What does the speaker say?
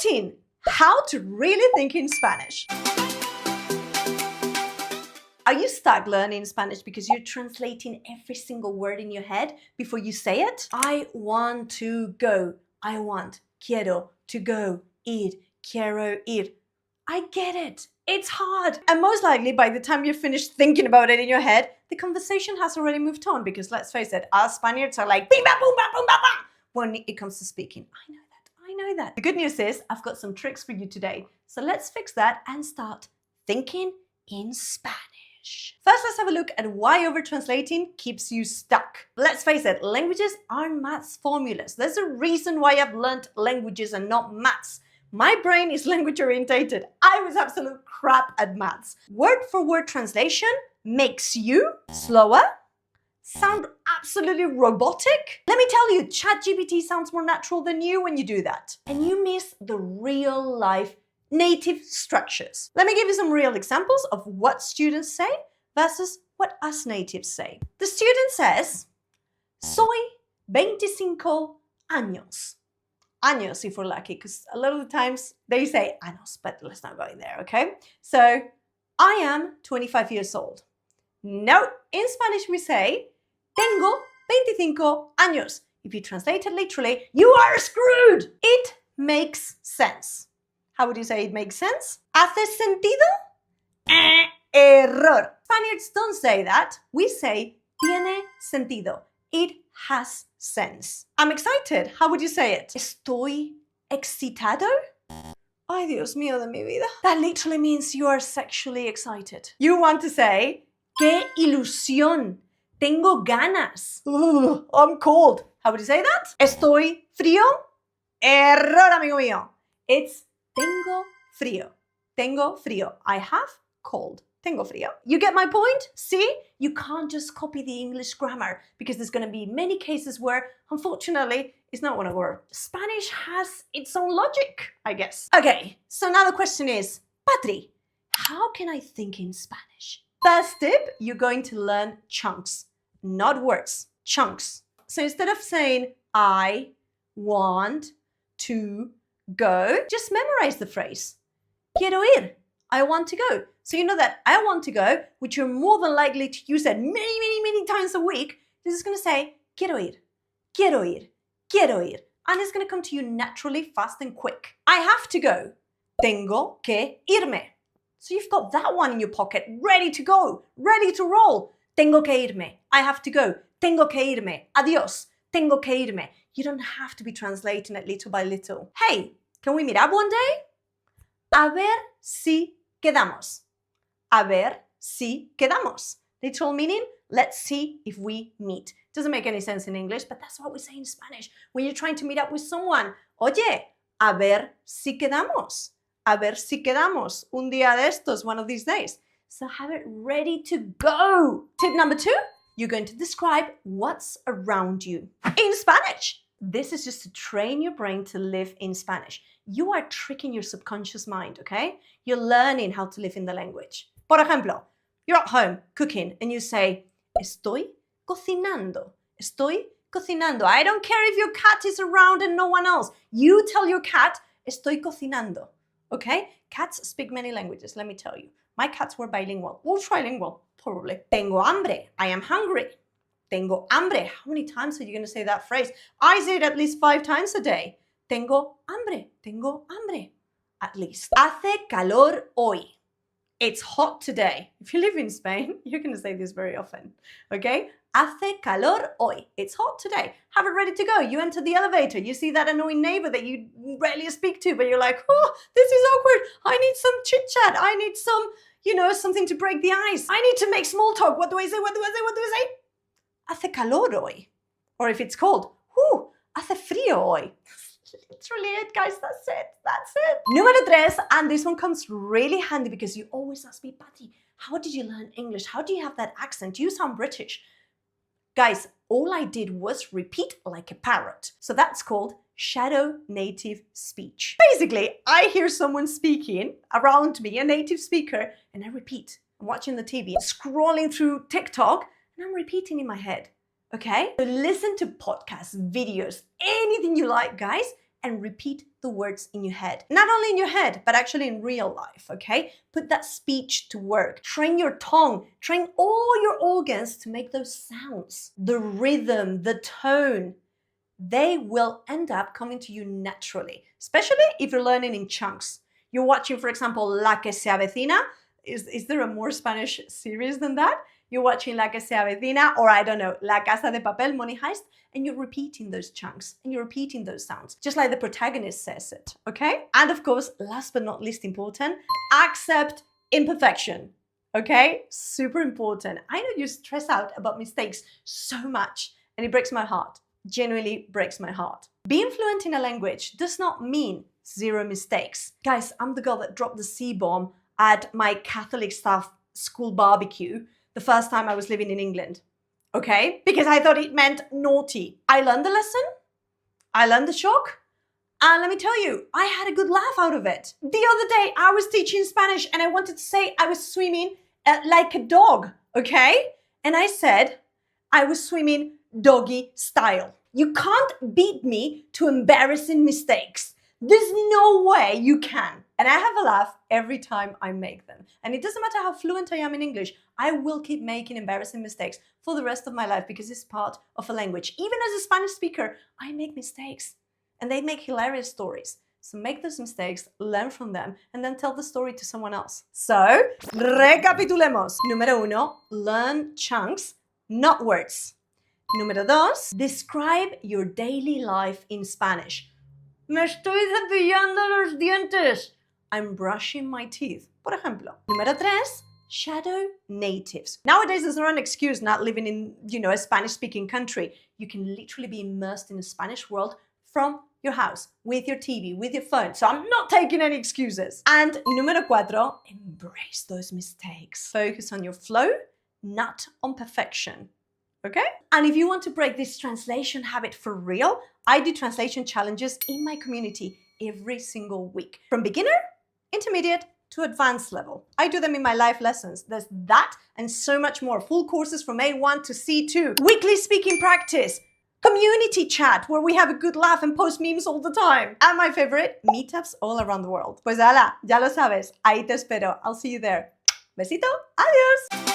13. How to really think in Spanish. Are you stuck learning Spanish because you're translating every single word in your head before you say it? I want to go. I want. Quiero to go. Ir. Quiero ir. I get it. It's hard. And most likely by the time you're finished thinking about it in your head, the conversation has already moved on because let's face it, us Spaniards are like, bing, ba, boom, ba, boom, ba, ba, when it comes to speaking. I know that. The good news is I've got some tricks for you today. So let's fix that and start thinking in Spanish. First, let's have a look at why over-translating keeps you stuck. Let's face it, languages aren't maths formulas. There's a reason why I've learned languages and not maths. My brain is language orientated. I was absolute crap at maths. Word-for-word translation makes you slower, sound absolutely robotic. Let me tell you, ChatGPT sounds more natural than you when you do that. And you miss the real life native structures. Let me give you some real examples of what students say versus what us natives say. The student says, soy 25 años. Años if we're lucky, because a lot of the times they say años, but let's not go in there, okay? So, I am 25 years old. No, in Spanish we say, tengo 25 años. If you translate it literally, you are screwed. It makes sense. How would you say it makes sense? ¿Hace sentido? Error. Spaniards don't say that. We say, tiene sentido. It has sense. I'm excited. How would you say it? Estoy excitado? Ay, Dios mío de mi vida. That literally means you are sexually excited. You want to say, qué ilusión. Tengo ganas. I'm cold. How would you say that? Estoy frío? Error, amigo mío. It's tengo frío. Tengo frío. I have cold. Tengo frío. You get my point? See? You can't just copy the English grammar because there's going to be many cases where, unfortunately, it's not going to work. Spanish has its own logic, I guess. Okay, so now the question is, Patri, how can I think in Spanish? First tip, you're going to learn chunks, not words, chunks. So instead of saying, I want to go, just memorize the phrase. Quiero ir. I want to go. So you know that I want to go, which you're more than likely to use that many times a week. This is going to say, quiero ir, quiero ir, quiero ir. And it's going to come to you naturally, fast and quick. I have to go. Tengo que irme. So you've got that one in your pocket, ready to go, ready to roll. Tengo que irme. I have to go. Tengo que irme. Adiós. Tengo que irme. You don't have to be translating it little by little. Hey, can we meet up one day? A ver si quedamos. A ver si quedamos. Literal meaning, let's see if we meet. Doesn't make any sense in English, but that's what we say in Spanish. When you're trying to meet up with someone, oye, a ver si quedamos. A ver si quedamos. Un día de estos, one of these days. So have it ready to go. Tip number 2, you're going to describe what's around you in Spanish. This is just to train your brain to live in Spanish. You are tricking your subconscious mind, okay? You're learning how to live in the language. Por ejemplo, you're at home cooking and you say, estoy cocinando. Estoy cocinando. I don't care if your cat is around and no one else. You tell your cat, estoy cocinando, okay? Cats speak many languages, let me tell you. My cats were bilingual or trilingual, probably. Tengo hambre. I am hungry. Tengo hambre. How many times are you going to say that phrase? I say it at least 5 times a day. Tengo hambre. Tengo hambre. At least. Hace calor hoy. It's hot today. If you live in Spain, you're going to say this very often. Okay? Hace calor hoy. It's hot today. Have it ready to go. You enter the elevator. You see that annoying neighbor that you rarely speak to, but you're like, oh, this is awkward. I need some chit chat. I need some, something to break the ice. I need to make small talk. What do I say? What do I say? What do I say? Hace calor hoy. Or if it's cold, hace frío hoy. Literally it, guys. That's it. That's it. Número 3, and this one comes really handy because you always ask me, Patty, how did you learn English? How do you have that accent? You sound British. Guys, all I did was repeat like a parrot. So that's called shadow native speech. Basically, I hear someone speaking around me, a native speaker, and I repeat. I'm watching the TV, scrolling through TikTok, and I'm repeating in my head. Okay? So listen to podcasts, videos, anything you like, guys, and repeat the words in your head. Not only in your head, but actually in real life, okay? Put that speech to work. Train your tongue, train all your organs to make those sounds. The rhythm, the tone, they will end up coming to you naturally, especially if you're learning in chunks. You're watching, for example, La que se avecina. Is there a more Spanish series than that? You're watching La que se avecina, or I don't know, La Casa de Papel, Money Heist, and you're repeating those chunks and you're repeating those sounds, just like the protagonist says it, okay? And of course, last but not least important, accept imperfection, okay? Super important. I know you stress out about mistakes so much, and it breaks my heart. Genuinely breaks my heart. Being fluent in a language does not mean zero mistakes. Guys, I'm the girl that dropped the C-bomb at my Catholic staff school barbecue the first time I was living in England, okay? Because I thought it meant naughty. I learned the lesson, I learned the shock, and let me tell you, I had a good laugh out of it. The other day, I was teaching Spanish and I wanted to say I was swimming like a dog, okay? And I said I was swimming doggy style. You can't beat me to embarrassing mistakes. There's no way you can. And I have a laugh every time I make them. And it doesn't matter how fluent I am in English, I will keep making embarrassing mistakes for the rest of my life because it's part of a language. Even as a Spanish speaker, I make mistakes and they make hilarious stories. So make those mistakes, learn from them, and then tell the story to someone else. So, recapitulemos. Número uno, learn chunks, not words. Número dos, describe your daily life in Spanish. Me estoy cepillando los dientes. I'm brushing my teeth, por ejemplo. Número tres, shadow natives. Nowadays, there's not an excuse not living in, a Spanish-speaking country. You can literally be immersed in the Spanish world from your house, with your TV, with your phone. So I'm not taking any excuses. And número cuatro, embrace those mistakes. Focus on your flow, not on perfection. Okay? And if you want to break this translation habit for real, I do translation challenges in my community every single week. From beginner, intermediate, to advanced level. I do them in my live lessons. There's that and so much more. Full courses from A1 to C2. Weekly speaking practice. Community chat where we have a good laugh and post memes all the time. And my favorite, meetups all around the world. Pues hala, ya lo sabes. Ahí te espero. I'll see you there. Besito. Adiós.